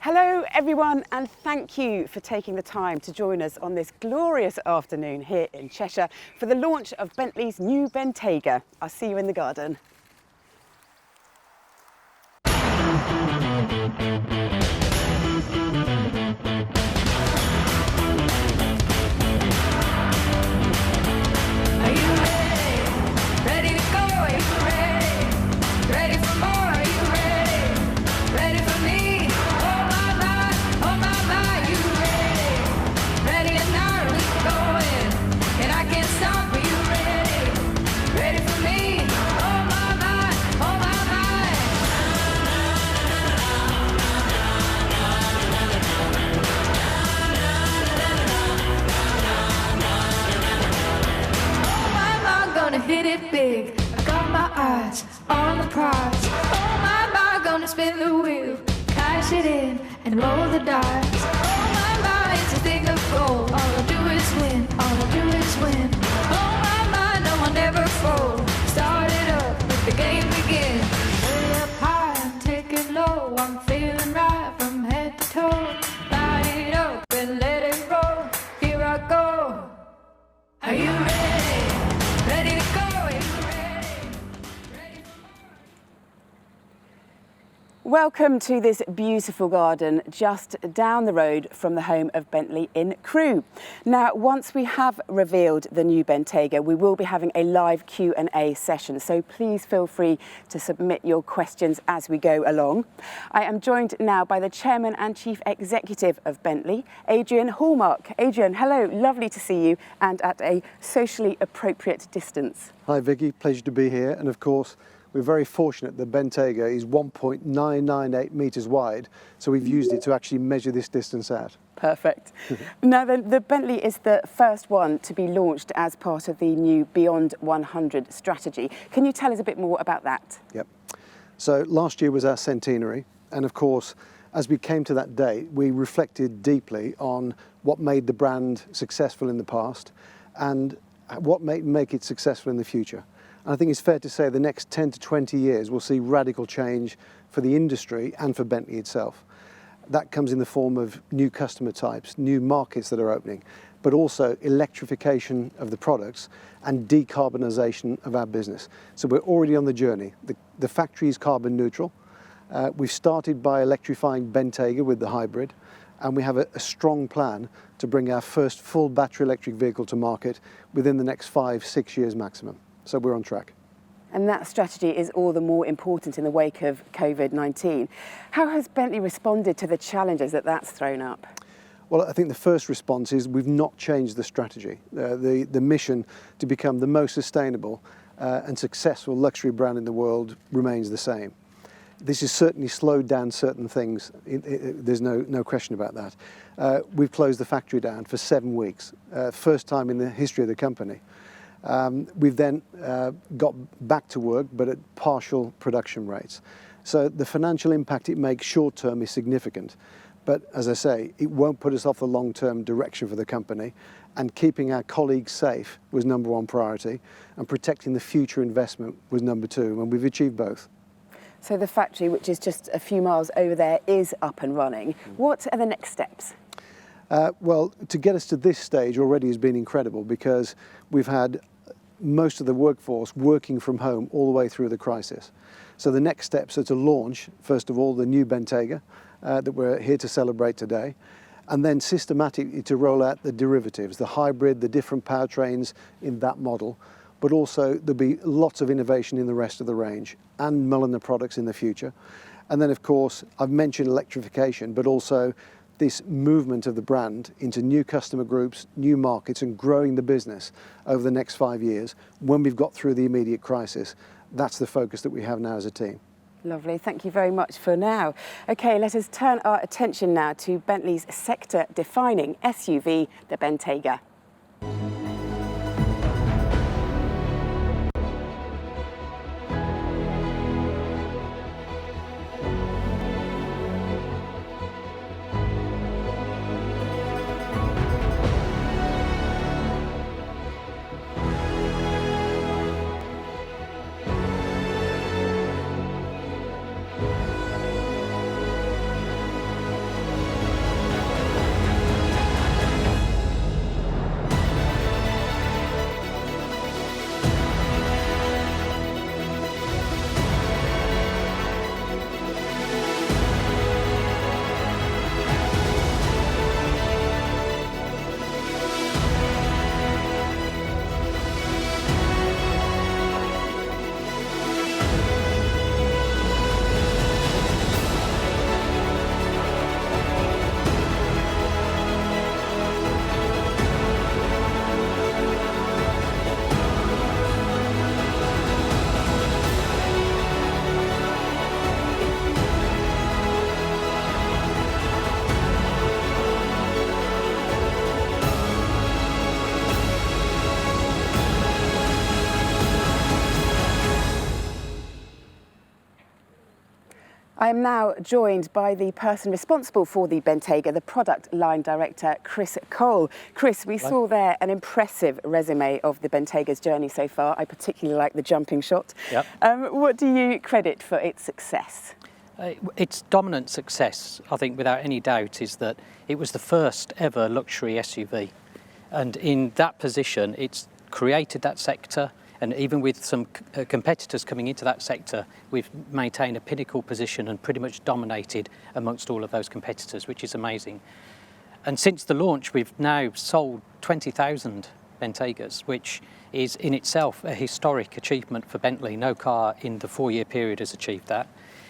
Hello everyone, and thank you for taking the time to join us on this glorious afternoon here in Cheshire for the launch of Bentley's new Bentayga. I'll see you in the garden. Hit it big, I got my eyes on the prize. Oh my, gonna spin the wheel, cash it in and roll the dice. Oh my, it's a thing of gold. All I do is win, all I do is win. Oh my, no one ever fold. Start it up, let the game begin. Way up high, I'm taking low, I'm feeling right from head to toe. Line it up and let it roll. Here I go. Are you ready? Ready to go. Welcome to this beautiful garden just down the road from the home of Bentley in Crewe. Now, once we have revealed the new Bentayga, we will be having a live Q&A session, so please feel free to submit your questions as we go along. I am joined now by the Chairman and Chief Executive of Bentley, Adrian Hallmark. Adrian, hello, lovely to see you and at a socially appropriate distance. Hi Vicky, pleasure to be here, and of course we're very fortunate that Bentayga is 1.998 metres wide, so we've used it to actually measure this distance out. Perfect. Now, the Bentley is the first one to be launched as part of the new Beyond 100 strategy. Can you tell us a bit more about that? Yep. So last year was our centenary, and of course, as we came to that date, we reflected deeply on what made the brand successful in the past and what may make it successful in the future. I think it's fair to say the next 10 to 20 years will see radical change for the industry and for Bentley itself. That comes in the form of new customer types, new markets that are opening, but also electrification of the products and decarbonisation of our business. So we're already on the journey. The factory is carbon neutral. We've started by electrifying Bentayga with the hybrid, and we have a strong plan to bring our first full battery electric vehicle to market within the next 5-6 years maximum. So we're on track. And that strategy is all the more important in the wake of COVID-19. How has Bentley responded to the challenges that that's thrown up? Well, I think the first response is we've not changed the strategy. The mission to become the most sustainable and successful luxury brand in the world remains the same. This has certainly slowed down certain things. There's no question about that. We've closed the factory down for 7 weeks, first time in the history of the company. We've then got back to work, but at partial production rates. So the financial impact it makes short term is significant. But as I say, it won't put us off the long-term direction for the company, and keeping our colleagues safe was number one priority, and protecting the future investment was number two, and we've achieved both. So the factory, which is just a few miles over there, is up and running. What are the next steps? Well, to get us to this stage already has been incredible, because we've had most of the workforce working from home all the way through the crisis. So the next steps are to launch, first of all, the new Bentayga that we're here to celebrate today, and then systematically to roll out the derivatives, the hybrid, the different powertrains in that model, but also there'll be lots of innovation in the rest of the range and Mulliner products in the future. And then, of course, I've mentioned electrification, but also this movement of the brand into new customer groups, new markets, and growing the business over the next 5 years when we've got through the immediate crisis. That's the focus that we have now as a team. Lovely, thank you very much for now. Okay, let us turn our attention now to Bentley's sector-defining SUV, the Bentayga. I am now joined by the person responsible for the Bentayga, the product line director, Chris Cole. Chris, we saw there an impressive resume of the Bentayga's journey so far. I particularly like the jumping shot. Yep. What do you credit for its success? Its dominant success, I think without any doubt, is that it was the first ever luxury SUV. And in that position, it's created that sector. And even with some competitors coming into that sector, we've maintained a pinnacle position and pretty much dominated amongst all of those competitors, which is amazing. And since the launch, we've now sold 20,000 Bentaygas, which is in itself a historic achievement for Bentley. No car in the 4-year period has achieved that.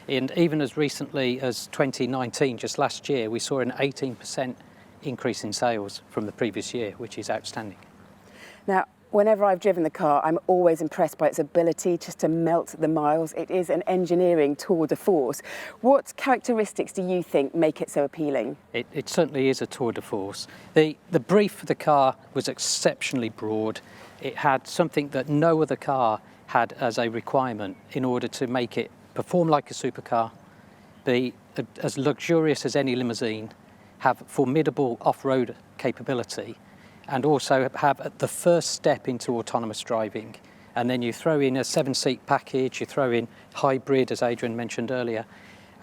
And even as recently as 2019, just last year, we saw an 18% increase in sales from the previous year, which is outstanding. Now, whenever I've driven the car, I'm always impressed by its ability just to melt the miles. It is an engineering tour de force. What characteristics do you think make it so appealing? It certainly is a tour de force. The brief for the car was exceptionally broad. It had something that no other car had as a requirement in order to make it perform like a supercar, be as luxurious as any limousine, have formidable off-road capability, and also have the first step into autonomous driving. And then you throw in a 7-seat package, you throw in hybrid, as Adrian mentioned earlier,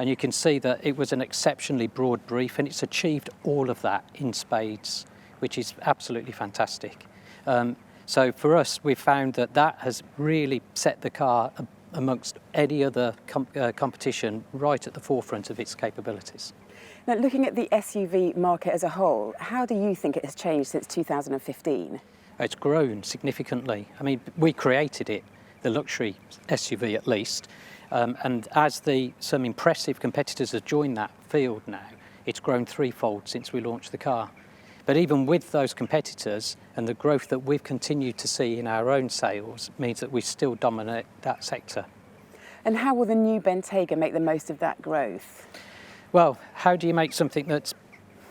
and you can see that it was an exceptionally broad brief, and it's achieved all of that in spades, which is absolutely fantastic. So for us, we've found that that has really set the car amongst any other competition right at the forefront of its capabilities. Now, looking at the SUV market as a whole, how do you think it has changed since 2015? It's grown significantly. I mean, we created it, the luxury SUV at least, and as some impressive competitors have joined that field now, it's grown threefold since we launched the car. But even with those competitors and the growth that we've continued to see in our own sales means that we still dominate that sector. And how will the new Bentayga make the most of that growth? Well, how do you make something that's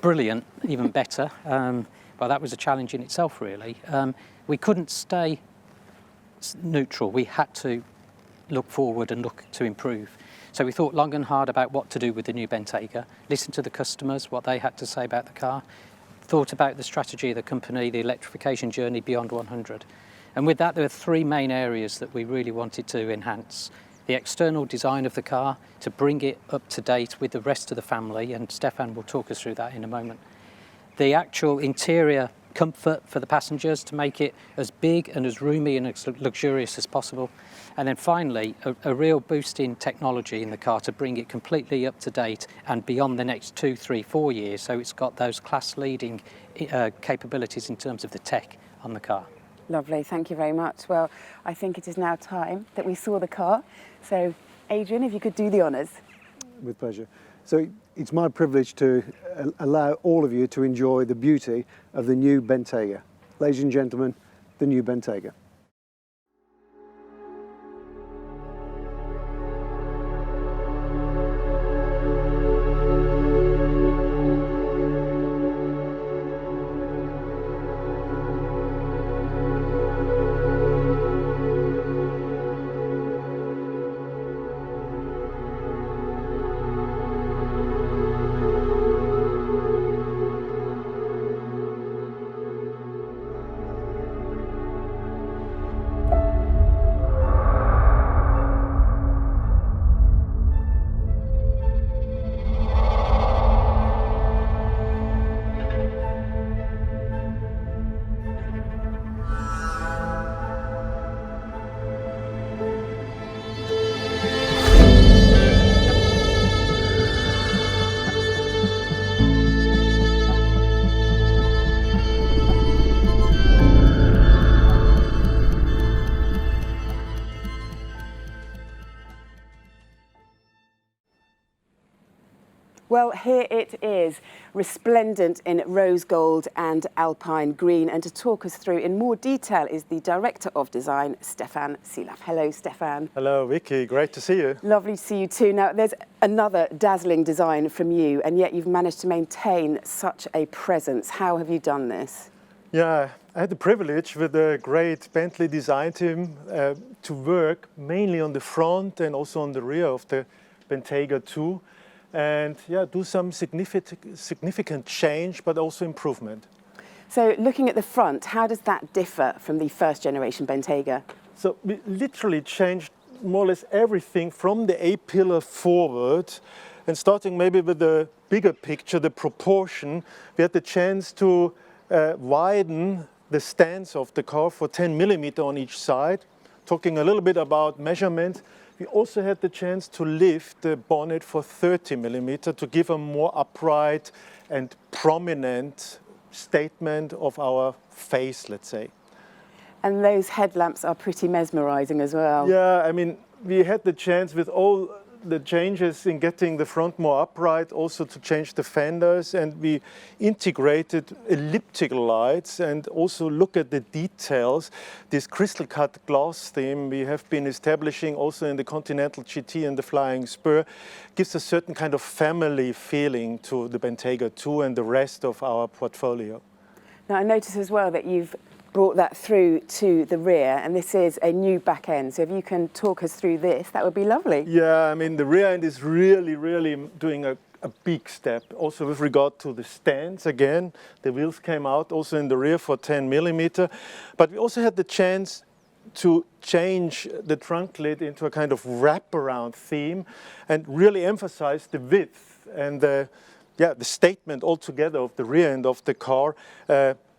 brilliant even better? Well, that was a challenge in itself, really. We couldn't stay neutral. We had to look forward and look to improve. So we thought long and hard about what to do with the new Bentayga, listened to the customers, what they had to say about the car, thought about the strategy of the company, the electrification journey beyond 100. And with that, there were 3 main areas that we really wanted to enhance. The external design of the car, to bring it up to date with the rest of the family, and Stefan will talk us through that in a moment. The actual interior comfort for the passengers, to make it as big and as roomy and as luxurious as possible. And then finally, a real boost in technology in the car to bring it completely up to date and beyond the next 2, 3, 4 years, so it's got those class-leading capabilities in terms of the tech on the car. Lovely, thank you very much. Well, I think it is now time that we saw the car. So, Adrian, if you could do the honours. With pleasure. So it's my privilege to allow all of you to enjoy the beauty of the new Bentayga. Ladies and gentlemen, the new Bentayga. Well, here it is, resplendent in rose gold and alpine green. And to talk us through in more detail is the Director of Design, Stefan Silaf. Hello, Stefan. Hello, Vicky. Great to see you. Lovely to see you too. Now, there's another dazzling design from you, and yet you've managed to maintain such a presence. How have you done this? Yeah, I had the privilege with the great Bentley design team to work mainly on the front and also on the rear of the Bentayga 2, and yeah, do some significant change, but also improvement. So looking at the front, how does that differ from the first generation Bentayga? So we literally changed more or less everything from the A-pillar forward, and starting maybe with the bigger picture, the proportion, we had the chance to widen the stance of the car for 10 millimeter on each side. Talking a little bit about measurements, we also had the chance to lift the bonnet for 30 millimeter to give a more upright and prominent statement of our face, let's say. And those headlamps are pretty mesmerizing as well. Yeah, I mean, we had the chance with all the changes in getting the front more upright, also to change the fenders, and we integrated elliptical lights and also look at the details. This crystal cut glass theme we have been establishing also in the Continental GT and the Flying Spur gives a certain kind of family feeling to the Bentayga 2 and the rest of our portfolio. Now I notice as well that you've brought that through to the rear, and this is a new back end. So if you can talk us through this, that would be lovely. Yeah, I mean, the rear end is really doing a big step. Also with regard to the stance, again, the wheels came out also in the rear for 10 millimeter. But we also had the chance to change the trunk lid into a kind of wraparound theme and really emphasize the width and the statement altogether of the rear end of the car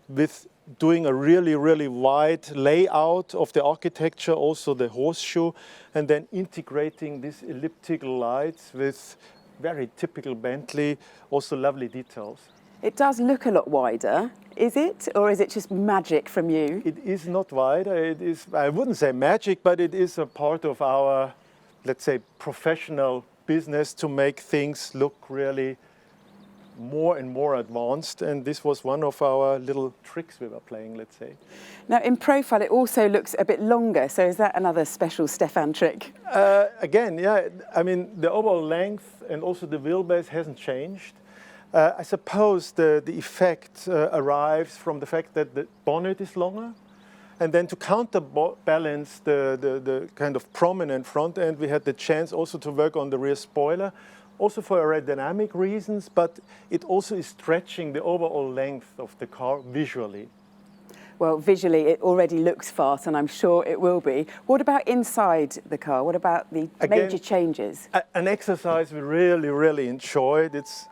with doing a really wide layout of the architecture, also the horseshoe, and then integrating these elliptical lights with very typical Bentley, also lovely details. It does look a lot wider, is it? Or is it just magic from you? It is not wider, it is, I wouldn't say magic, but it is a part of our, let's say, professional business to make things look really more and more advanced, and this was one of our little tricks we were playing, let's say. Now in profile it also looks a bit longer, so is that another special Stefan trick? Again, yeah, I mean the overall length and also the wheelbase hasn't changed. I suppose the effect arrives from the fact that the bonnet is longer, and then to counterbalance the kind of prominent front end, we had the chance also to work on the rear spoiler, also for aerodynamic reasons, but it also is stretching the overall length of the car visually. Well, visually it already looks fast, and I'm sure it will be. What about inside the car? What about the major changes? An exercise we really enjoyed. It's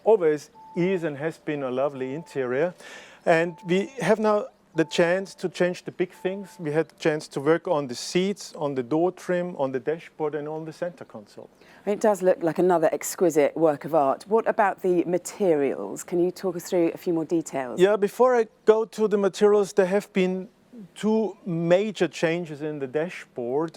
always is and has been a lovely interior. And we have now the chance to change the big things. We had the chance to work on the seats, on the door trim, on the dashboard, and on the center console. It does look like another exquisite work of art. What about the materials? Can you talk us through a few more details? Yeah, before I go to the materials, there have been two major changes in the dashboard.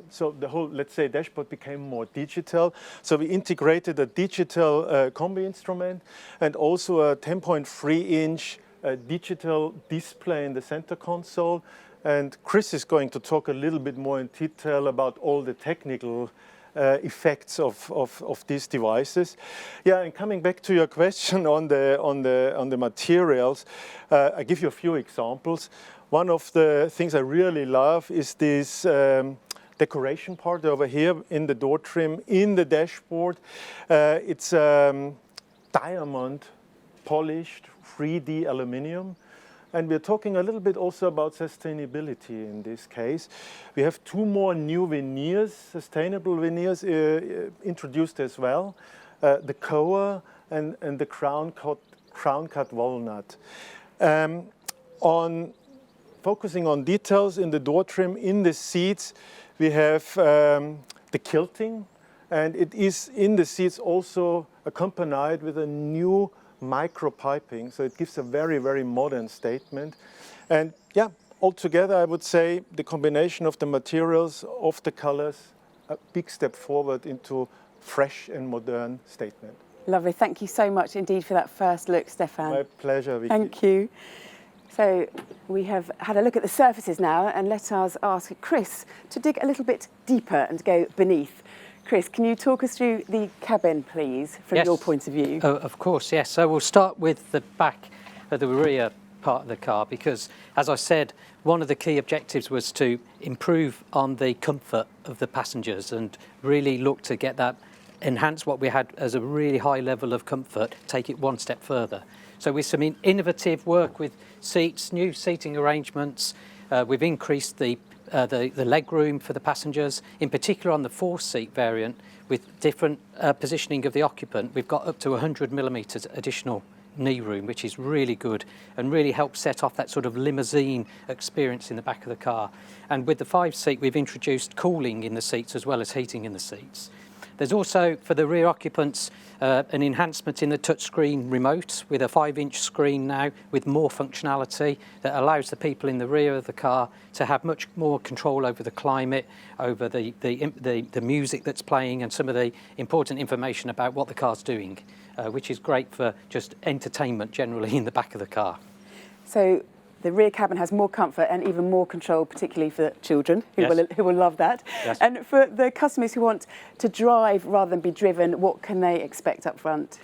So the whole, let's say, dashboard became more digital. So we integrated a digital combi instrument and also a 10.3-inch digital display in the center console. And Chris is going to talk a little bit more in detail about all the technical effects of these devices. Yeah, and coming back to your question on the materials, I give you a few examples. One of the things I really love is this decoration part over here in the door trim, in the dashboard. It's diamond polished 3D aluminum. And we're talking a little bit also about sustainability in this case. We have two more new veneers, sustainable veneers introduced as well. The Koa and the crown cut walnut. Focusing on details in the door trim, in the seats, we have the quilting, and it is in the seats also accompanied with a new micro piping, so it gives a very modern statement. And yeah, altogether I would say the combination of the materials, of the colors, a big step forward into fresh and modern statement. Lovely, thank you so much indeed for that first look, Stefan. My pleasure, Vicky. Thank you. So we have had a look at the surfaces now, and let us ask Chris to dig a little bit deeper and go beneath. Chris, can you talk us through the cabin, please, from your point of view? Oh, of course, yes. So we'll start with the back of the rear part of the car because, as I said, one of the key objectives was to improve on the comfort of the passengers and really look to get that enhance what we had as a really high level of comfort, take it one step further. So with some innovative work with seats, new seating arrangements, we've increased the leg room for the passengers, in particular on the 4-seat variant with different positioning of the occupant. We've got up to 100 millimetres additional knee room, which is really good and really helps set off that sort of limousine experience in the back of the car. And with the 5-seat, we've introduced cooling in the seats as well as heating in the seats. There's also, for the rear occupants, an enhancement in the touchscreen remote with a 5-inch screen now with more functionality that allows the people in the rear of the car to have much more control over the climate, over the music that's playing and some of the important information about what the car's doing, which is great for just entertainment generally in the back of the car. So the rear cabin has more comfort and even more control, particularly for children who will love that. Yes. And for the customers who want to drive rather than be driven, what can they expect up front?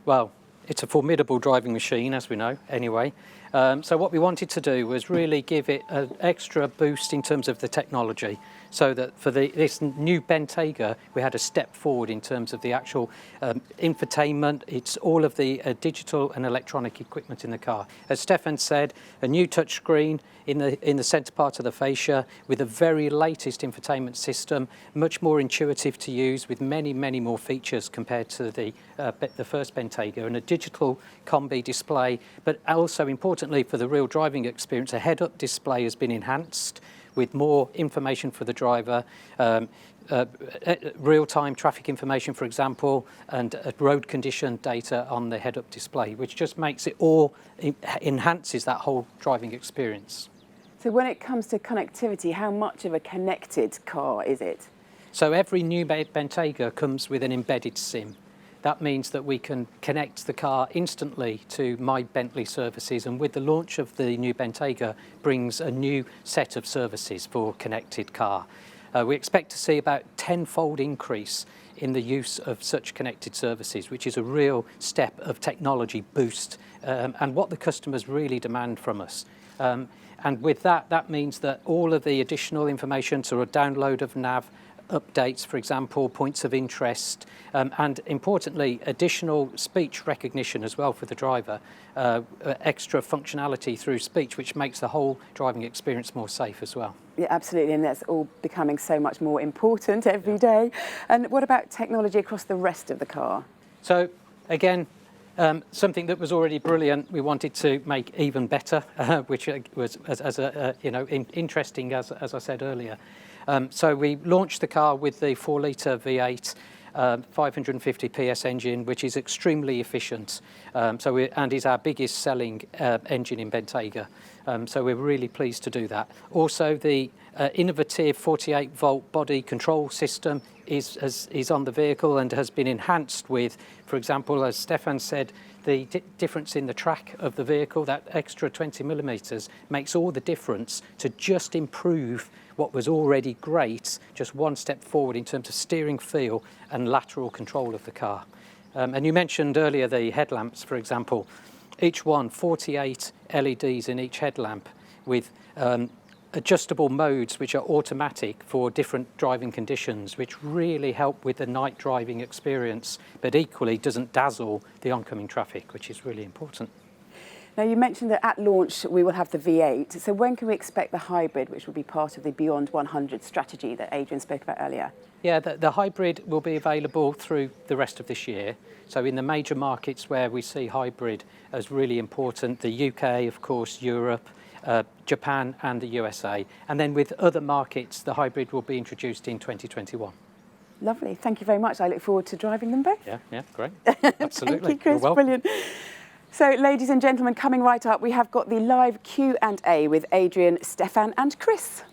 Well, it's a formidable driving machine, as we know, anyway. So what we wanted to do was really give it an extra boost in terms of the technology, so that for this new Bentayga, we had a step forward in terms of the actual infotainment. It's all of the digital and electronic equipment in the car. As Stefan said, a new touchscreen in the centre part of the fascia with the very latest infotainment system, much more intuitive to use with many, many more features compared to the first Bentayga, and a digital combi display, but also importantly for the real driving experience, a head-up display has been enhanced with more information for the driver, real-time traffic information, for example, and road condition data on the head-up display, which just makes it all, enhances that whole driving experience. So when it comes to connectivity, how much of a connected car is it? So every new Bentayga comes with an embedded SIM. That means that we can connect the car instantly to My Bentley services, and with the launch of the new Bentayga brings a new set of services for connected car. We expect to see about 10-fold increase in the use of such connected services, which is a real step of technology boost and what the customers really demand from us. And with that, that means that all of the additional information, so a download of nav, updates, for example, points of interest, and importantly, additional speech recognition as well for the driver, extra functionality through speech, which makes the whole driving experience more safe as well. Yeah, absolutely, and that's all becoming so much more important every day. And what about technology across the rest of the car? So, again, something that was already brilliant, we wanted to make even better, which was interesting, as I said earlier. So we launched the car with the 4-litre V8, 550 PS engine, which is extremely efficient. And is our biggest selling engine in Bentayga. So we're really pleased to do that. Also, the innovative 48-volt body control system is on the vehicle and has been enhanced with, for example, as Stefan said, the difference in the track of the vehicle, that extra 20 millimetres makes all the difference to just improve what was already great, just one step forward in terms of steering feel and lateral control of the car. And you mentioned earlier the headlamps, for example. Each one, 48 LEDs in each headlamp with adjustable modes which are automatic for different driving conditions, which really help with the night driving experience, but equally doesn't dazzle the oncoming traffic, which is really important. Now, you mentioned that at launch we will have the V8. So when can we expect the hybrid, which will be part of the Beyond 100 strategy that Adrian spoke about earlier? Yeah, the hybrid will be available through the rest of this year. So in the major markets where we see hybrid as really important, the UK, of course, Europe, Japan and the USA. And then with other markets, the hybrid will be introduced in 2021. Lovely. Thank you very much. I look forward to driving them both. Yeah, great. Absolutely. Thank you, Chris. You're welcome. Brilliant. So, ladies and gentlemen, coming right up, we have got the live Q&A with Adrian, Stefan and Chris.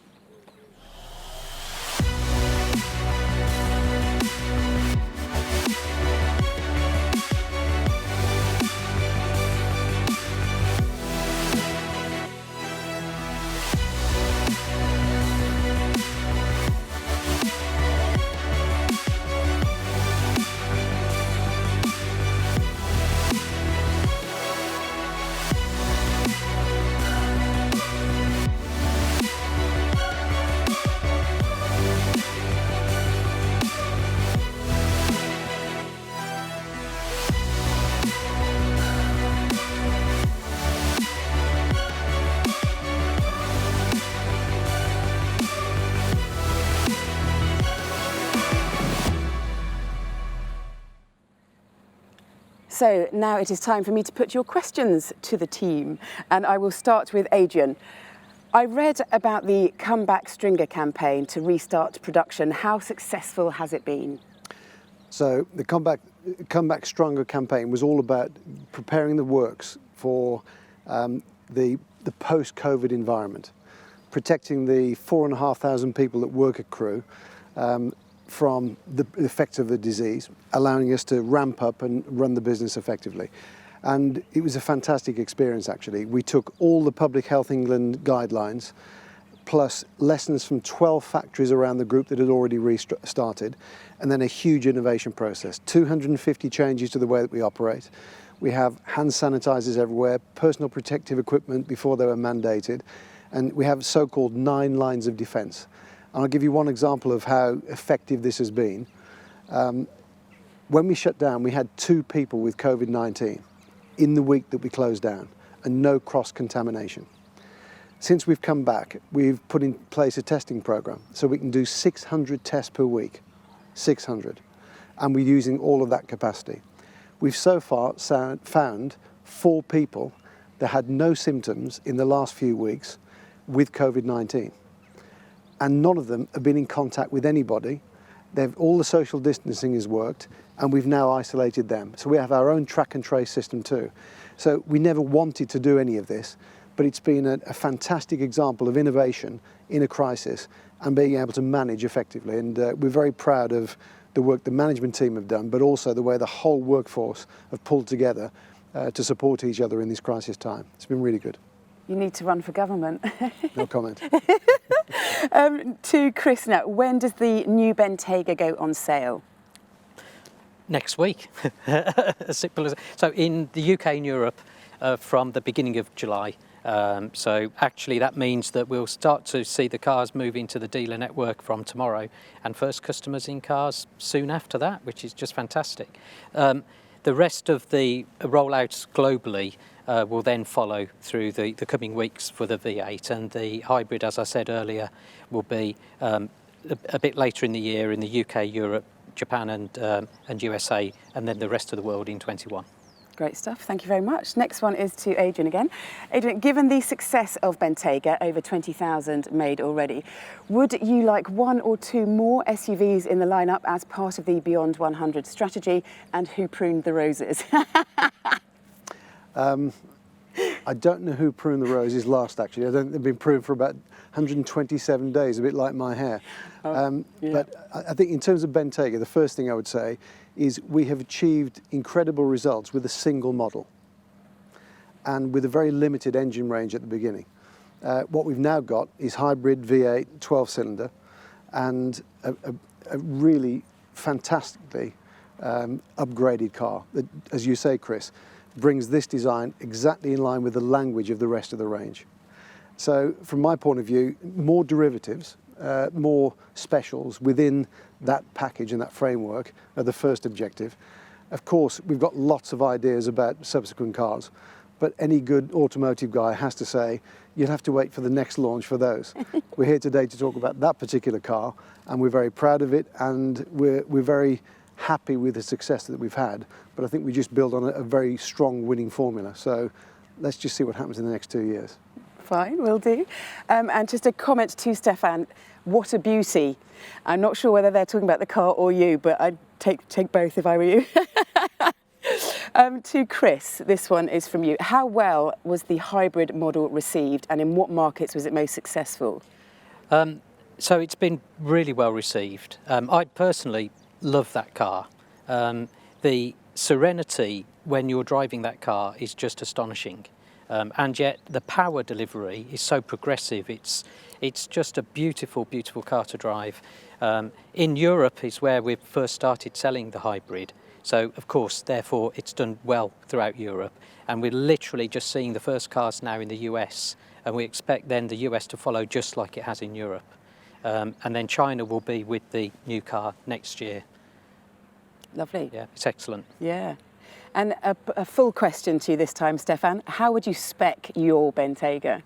So now it is time for me to put your questions to the team, and I will start with Adrian. I read about the Comeback Stringer campaign to restart production. How successful has it been? So the Comeback Stronger campaign was all about preparing the works for the post-COVID environment, protecting the 4,500 people that work at Crewe from the effects of the disease, allowing us to ramp up and run the business effectively. And it was a fantastic experience, actually. We took all the Public Health England guidelines, plus lessons from 12 factories around the group that had already restarted, and then a huge innovation process. 250 changes to the way that we operate. We have hand sanitizers everywhere, personal protective equipment before they were mandated, and we have so-called 9 lines of defense. And I'll give you one example of how effective this has been. When we shut down, we had 2 people with COVID-19 in the week that we closed down, and no cross-contamination. Since we've come back, we've put in place a testing program, so we can do 600 tests per week, 600, and we're using all of that capacity. We've so far found 4 people that had no symptoms in the last few weeks with COVID-19, and none of them have been in contact with anybody. All the social distancing has worked, and we've now isolated them. So we have our own track and trace system too. So we never wanted to do any of this, but it's been a fantastic example of innovation in a crisis and being able to manage effectively. And we're very proud of the work the management team have done, but also the way the whole workforce have pulled together to support each other in this crisis time. It's been really good. You need to run for government. No comment. To Chris now, when does the new Bentayga go on sale? Next week. As simple as so in the UK and Europe from the beginning of July. So actually that means that we'll start to see the cars move into the dealer network from tomorrow, and first customers in cars soon after that, which is just fantastic. The rest of the rollouts globally will then follow through the coming weeks for the V8, and the hybrid, as I said earlier, will be a bit later in the year in the UK, Europe, Japan and USA, and then the rest of the world in 21. Great stuff, thank you very much. Next one is to Adrian again. Adrian, given the success of Bentayga, over 20,000 made already, would you like 1 or 2 more SUVs in the lineup as part of the Beyond 100 strategy, and who pruned the roses? I don't know who pruned the roses last, actually. I don't think they've been pruned for about 127 days, a bit like my hair. Yeah. But I think in terms of Bentayga, the first thing I would say is we have achieved incredible results with a single model and with a very limited engine range at the beginning. What we've now got is hybrid V8 12-cylinder and a really fantastically upgraded car that, as you say, Chris, brings this design exactly in line with the language of the rest of the range. So from my point of view, more derivatives, more specials within that package and that framework are the first objective. Of course, we've got lots of ideas about subsequent cars, but any good automotive guy has to say, you'll have to wait for the next launch for those. We're here today to talk about that particular car, and we're very proud of it, and we're very happy with the success that we've had, but I think we just build on a very strong winning formula. So let's just see what happens in the next 2 years. Fine, will do. And just a comment to Stefan, what a beauty. I'm not sure whether they're talking about the car or you, but I'd take both if I were you. To Chris, this one is from you. How well was the hybrid model received, and in what markets was it most successful? So it's been really well received. I personally love that car. The serenity when you're driving that car is just astonishing. And yet the power delivery is so progressive. It's just a beautiful, beautiful car to drive. In Europe is where we've first started selling the hybrid. So, of course, therefore, it's done well throughout Europe. And we're literally just seeing the first cars now in the US. And we expect then the US to follow just like it has in Europe. And then China will be with the new car next year. Lovely. Yeah, it's excellent. Yeah. And a full question to you this time, Stefan. How would you spec your Bentayga?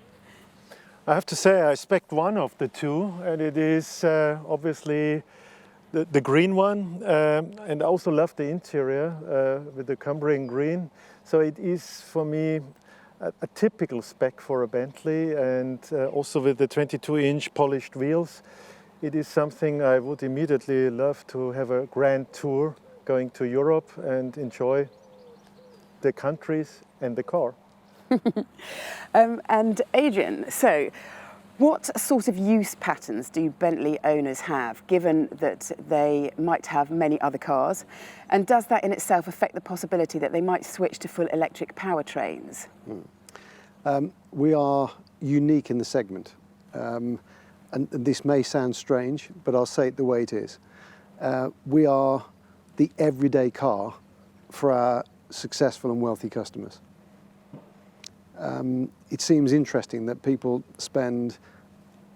I have to say I spec one of the two, and it is obviously the green one, and I also love the interior with the Cumbrian green. So it is for me a typical spec for a Bentley, and also with the 22-inch polished wheels, it is something I would immediately love to have a grand tour going to Europe and enjoy the countries and the car. And Adrian, so what sort of use patterns do Bentley owners have, given that they might have many other cars? And does that in itself affect the possibility that they might switch to full electric powertrains? We are unique in the segment. And this may sound strange, but I'll say it the way it is. We are the everyday car for our successful and wealthy customers. It seems interesting that people spend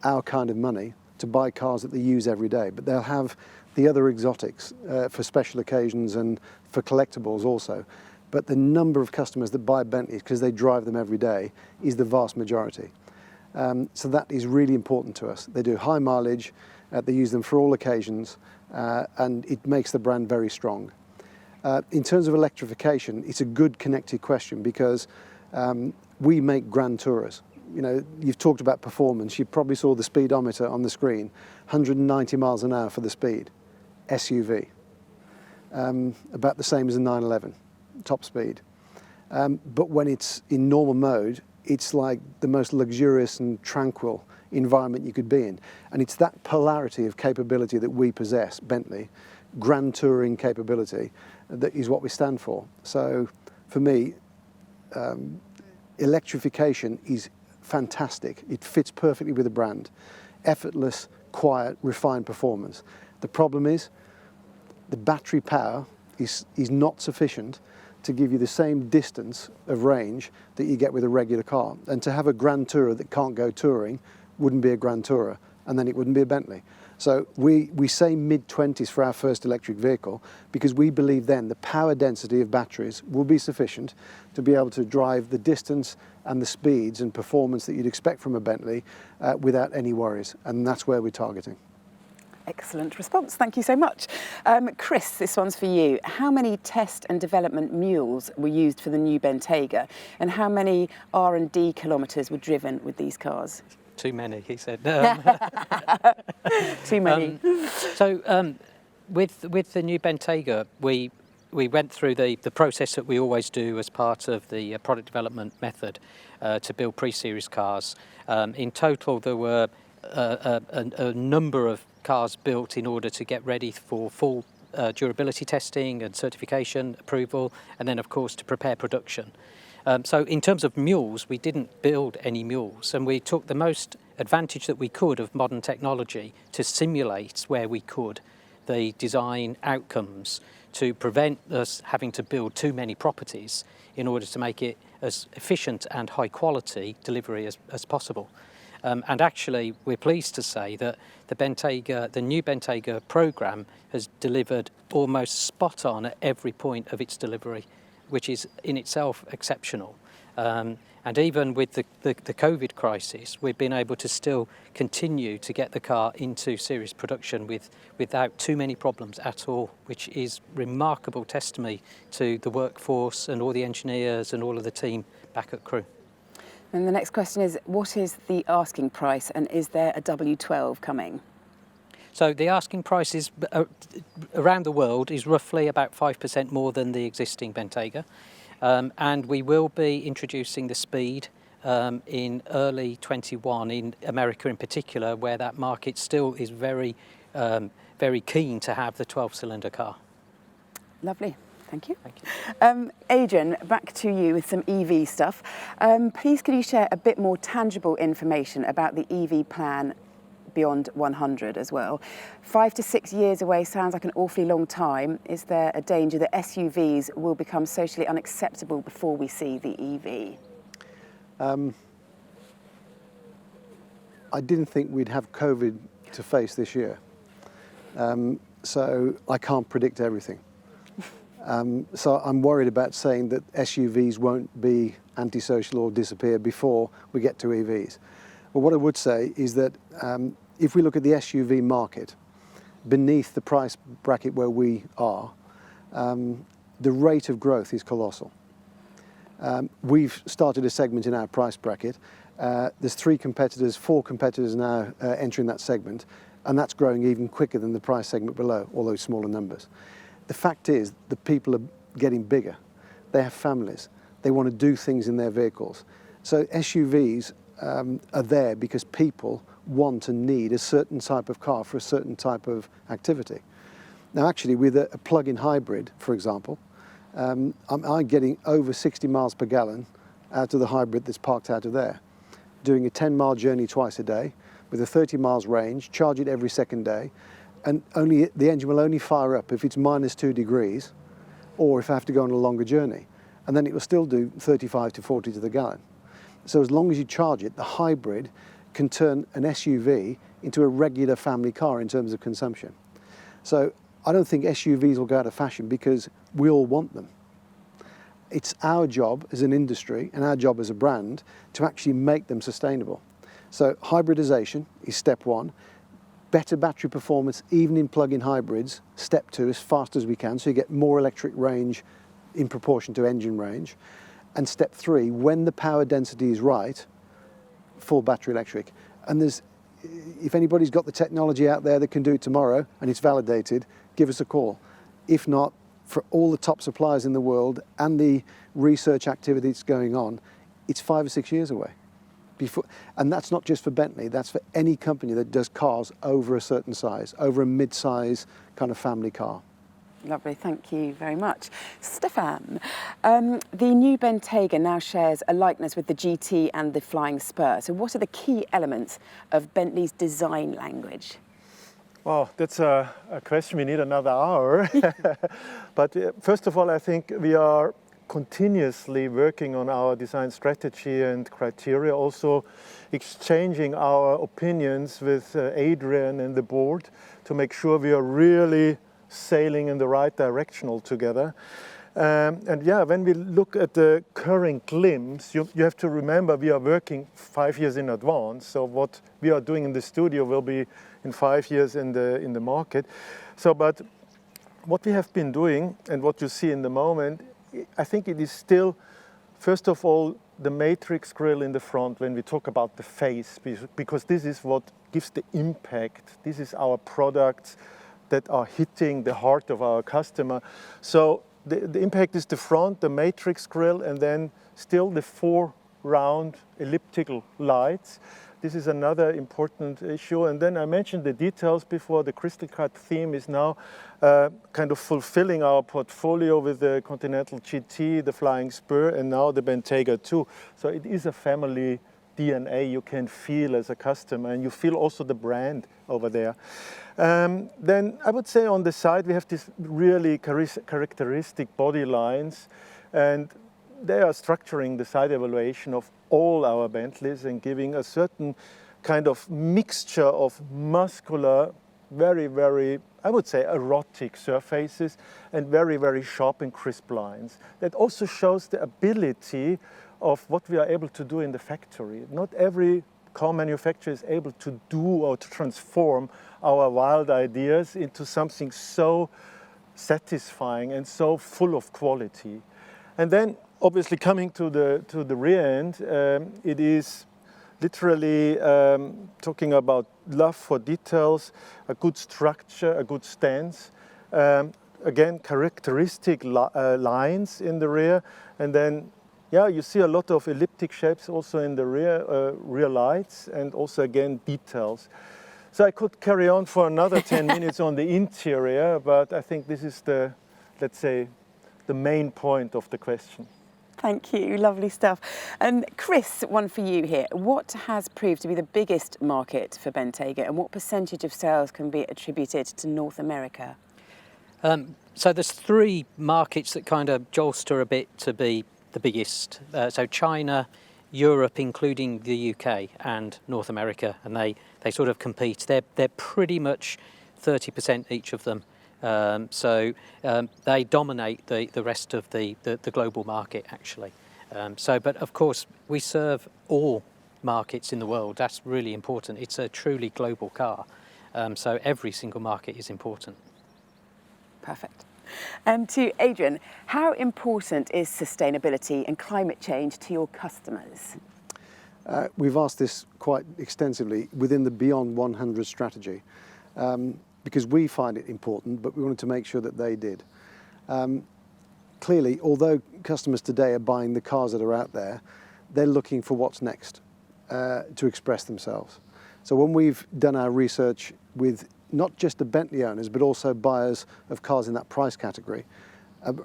our kind of money to buy cars that they use every day, but they'll have the other exotics for special occasions and for collectibles also. But the number of customers that buy Bentleys because they drive them every day is the vast majority. So that is really important to us. They do high mileage, they use them for all occasions, and it makes the brand very strong. In terms of electrification, it's a good connected question because we make Grand Tourers. You know, you've talked about performance. You probably saw the speedometer on the screen, 190 miles an hour for the speed. SUV, about the same as a 911, top speed. But when it's in normal mode, it's like the most luxurious and tranquil environment you could be in. And it's that polarity of capability that we possess, Bentley, grand touring capability, that is what we stand for. So for me, electrification is fantastic. It fits perfectly with the brand. Effortless, quiet, refined performance. The problem is the battery power is not sufficient to give you the same distance of range that you get with a regular car. And to have a Grand Tourer that can't go touring wouldn't be a Grand Tourer, and then it wouldn't be a Bentley. So we say mid-20s for our first electric vehicle because we believe then the power density of batteries will be sufficient to be able to drive the distance and the speeds and performance that you'd expect from a Bentley without any worries. And that's where we're targeting. Excellent response. Thank you so much. Chris, this one's for you. How many test and development mules were used for the new Bentayga, and how many R&D kilometres were driven with these cars? Too many, he said. Too many. With the new Bentayga, we went through the process that we always do as part of the product development method to build pre-series cars. In total, there were a number of cars built in order to get ready for full durability testing and certification approval, and then of course to prepare production. So in terms of mules, we didn't build any mules, and we took the most advantage that we could of modern technology to simulate where we could the design outcomes to prevent us having to build too many properties in order to make it as efficient and high quality delivery as possible. And actually, we're pleased to say that the new Bentayga programme has delivered almost spot on at every point of its delivery, which is in itself exceptional. And even with the COVID crisis, we've been able to still continue to get the car into series production without too many problems at all, which is remarkable testimony to the workforce and all the engineers and all of the team back at Crewe. And the next question is, what is the asking price, and is there a W12 coming? So the asking price is around the world is roughly about 5% more than the existing Bentayga. And we will be introducing the Speed in early 21 in America in particular, where that market still is very, very keen to have the 12-cylinder car. Lovely. Thank you. Thank you. Adrian, back to you with some EV stuff. Please could you share a bit more tangible information about the EV plan beyond 100 as well? 5 to 6 years away sounds like an awfully long time. Is there a danger that SUVs will become socially unacceptable before we see the EV? I didn't think we'd have COVID to face this year. So I can't predict everything. So I'm worried about saying that SUVs won't be antisocial or disappear before we get to EVs. But what I would say is that if we look at the SUV market, beneath the price bracket where we are, the rate of growth is colossal. We've started a segment in our price bracket. There's 4 competitors now entering that segment, and that's growing even quicker than the price segment below, although smaller numbers. The fact is the people are getting bigger. They have families. They want to do things in their vehicles. So SUVs are there because people want and need a certain type of car for a certain type of activity. Now actually with a plug-in hybrid, for example, I'm getting over 60 miles per gallon out of the hybrid that's parked out of there, doing a 10-mile journey twice a day with a 30 miles range, charge it every second day, and the engine will only fire up if it's -2 degrees or if I have to go on a longer journey. And then it will still do 35 to 40 to the gallon. So as long as you charge it, the hybrid can turn an SUV into a regular family car in terms of consumption. So I don't think SUVs will go out of fashion because we all want them. It's our job as an industry and our job as a brand to actually make them sustainable. So hybridization is step 1. Better battery performance, even in plug-in hybrids, step 2, as fast as we can, so you get more electric range in proportion to engine range. And step 3, when the power density is right, full battery electric. And if anybody's got the technology out there that can do it tomorrow and it's validated, give us a call. If not, for all the top suppliers in the world and the research activity that's going on, it's 5 or 6 years away. And that's not just for Bentley, that's for any company that does cars over a certain size, over a mid-size kind of family car. Lovely, thank you very much. Stefan, the new Bentayga now shares a likeness with the GT and the Flying Spur. So what are the key elements of Bentley's design language? Well, that's a question we need another hour. But first of all, I think we are continuously working on our design strategy and criteria, also exchanging our opinions with Adrian and the board to make sure we are really sailing in the right direction altogether. And yeah, when we look at the current glimpse, you have to remember we are working 5 years in advance. So what we are doing in the studio will be in 5 years in the market. So, but what we have been doing and what you see in the moment, I think it is still, first of all, the matrix grille in the front when we talk about the face, because this is what gives the impact. This is our products that are hitting the heart of our customer. So the impact is the front, the matrix grille, and then still the 4 round elliptical lights. This is another important issue. And then I mentioned the details before. The crystal cut theme is now kind of fulfilling our portfolio with the Continental GT, the Flying Spur, and now the Bentayga 2. So it is a family DNA you can feel as a customer, and you feel also the brand over there. Then I would say on the side we have these really characteristic body lines, and they are structuring the side evaluation of all our Bentleys and giving a certain kind of mixture of muscular, very, very, I would say, erotic surfaces and very, very sharp and crisp lines. That also shows the ability of what we are able to do in the factory. Not every car manufacturer is able to do or to transform our wild ideas into something so satisfying and so full of quality. And then obviously coming to the rear end, it is literally talking about love for details, a good structure, a good stance. Again, characteristic lines in the rear, and then yeah, you see a lot of elliptic shapes also in the rear lights, and also again details. So I could carry on for another 10 minutes on the interior, but I think this is the, let's say, the main point of the question. Thank you, lovely stuff. And Chris, one for you here. What has proved to be the biggest market for Bentayga, and what percentage of sales can be attributed to North America? So there's 3 markets that kind of jolster a bit to be the biggest. So China, Europe, including the UK, and North America, and they sort of compete. They're pretty much 30% each of them. So they dominate the rest of the global market, actually. But of course, we serve all markets in the world. That's really important. It's a truly global car. So every single market is important. Perfect. To Adrian, how important is sustainability and climate change to your customers? We've asked this quite extensively within the Beyond 100 strategy because we find it important, but we wanted to make sure that they did. Clearly, although customers today are buying the cars that are out there, they're looking for what's next to express themselves. So when we've done our research with not just the Bentley owners, but also buyers of cars in that price category,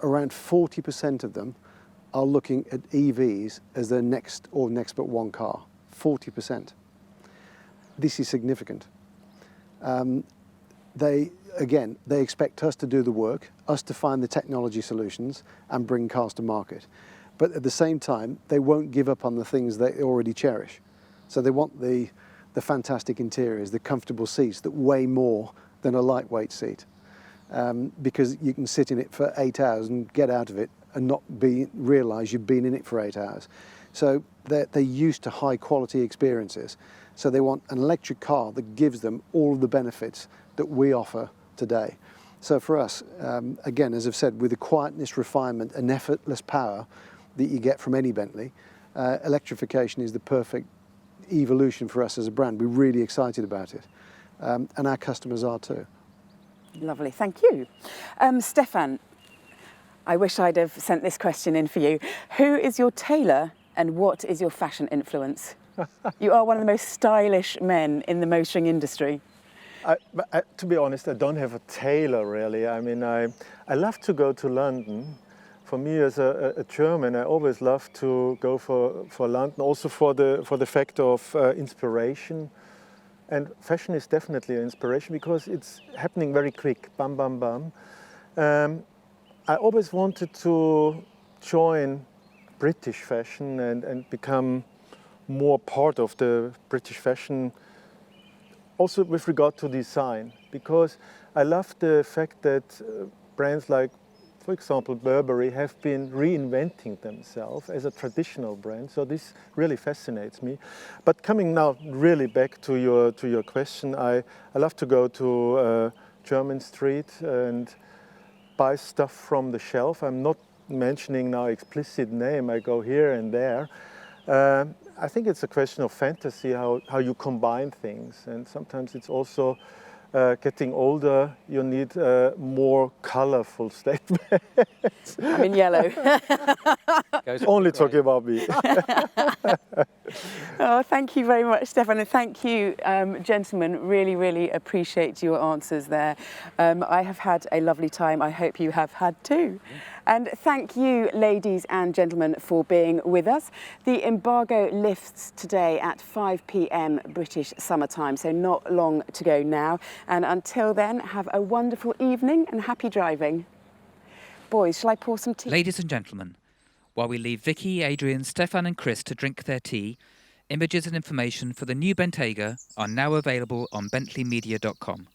around 40% of them are looking at EVs as their next but one car. 40%. This is significant. They expect us to do the work, us to find the technology solutions and bring cars to market. But at the same time, they won't give up on the things they already cherish. So they want the fantastic interiors, the comfortable seats that weigh more than a lightweight seat. Because you can sit in it for 8 hours and get out of it and not realise you've been in it for 8 hours. So they're used to high quality experiences. So they want an electric car that gives them all of the benefits that we offer today. So for us, again, as I've said, with the quietness, refinement and effortless power that you get from any Bentley, electrification is the perfect evolution for us as a brand. We're really excited about it. And our customers are too. Lovely, thank you. Stefan, I wish I'd have sent this question in for you. Who is your tailor and what is your fashion influence? You are one of the most stylish men in the motoring industry. To be honest, I don't have a tailor really. I mean, I love to go to London. For me as a German, I always love to go for London, also for the fact of inspiration. And fashion is definitely an inspiration because it's happening very quick, bam, bam, bam. I always wanted to join British fashion and become more part of the British fashion, also with regard to design, because I love the fact that brands like, for example, Burberry have been reinventing themselves as a traditional brand. So this really fascinates me. But coming now really back to your question, I love to go to Jermyn Street and buy stuff from the shelf. I'm not mentioning now explicit name. I go here and there. I think it's a question of fantasy, how you combine things. And sometimes it's also getting older, you need more colorful statements. I'm in yellow. Only talking about me. Oh, thank you very much, Stefan, and thank you, gentlemen. Really, really appreciate your answers there. I have had a lovely time. I hope you have had too. And thank you, ladies and gentlemen, for being with us. The embargo lifts today at 5 p.m. British summertime, so not long to go now. And until then, have a wonderful evening and happy driving. Boys, shall I pour some tea? Ladies and gentlemen, while we leave Vicky, Adrian, Stefan and Chris to drink their tea, images and information for the new Bentayga are now available on bentleymedia.com.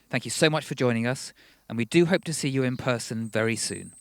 Thank you so much for joining us, and we do hope to see you in person very soon.